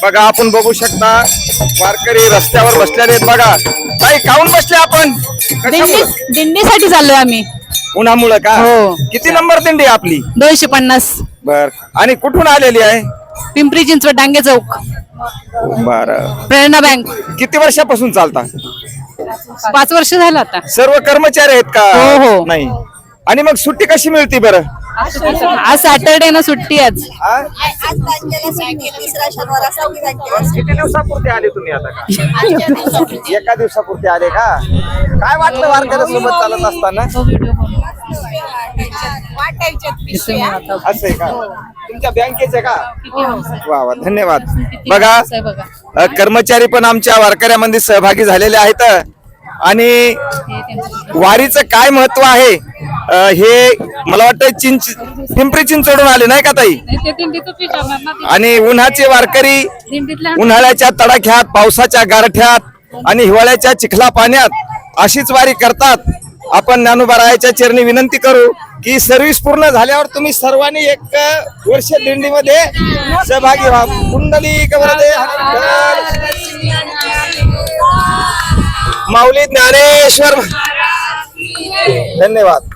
बघा आपण बघू शकता वारकरी रस्त्यावर बसलेले आहेत बघा. ताई काऊन बसले आपण? कशामुळं? दिंडीसाठी चाललोय आम्ही. उन्हामुळे का? हो. किती नंबर दिंडी आहे आपली? 250. बर. आणि कुठून आलेली आहे? पिंपरी चिंचवड डांगे चौक. बर. प्रेरणा बँक. किती वर्षापासून चालता? 5 वर्ष झालं आता. सर्व कर्मचारी आहेत का? हो, हो. नाही. आणि मग सुट्टी कशी मिळते बरं? आज सॅटरडे ना सुट्टी आज. हा? किती दिवसापुरते आले तुम्ही आता का? एका दिवसापुरते आले का? काय वाटलं वारकऱ्यासोबत चालत असताना? असं आहे का? तुमच्या बँकेचे का? वा वा, धन्यवाद. बघा कर्मचारी पण आमच्या वारकऱ्यामध्ये सहभागी झालेले आहेत. आणि वारीचं काय महत्व आहे हे मला वाटतं पिंपरी चिंचवडून आले नाही का ताई? आणि उन्हाचे वारकरी उन्हाळ्याच्या तडाख्यात, पावसाच्या गारठ्यात आणि हिवाळ्याच्या चिखला पाण्यात अशीच वारी करतात. आपण ज्ञानोबारायाच्या चरणी विनंती करू की सर्व्हिस पूर्ण झाल्यावर तुम्ही सर्वांनी 1 वर्ष दिंडीमध्ये सहभागी व्हा. कुंडलिक वरदे माऊली ज्ञानेश्वर. धन्यवाद.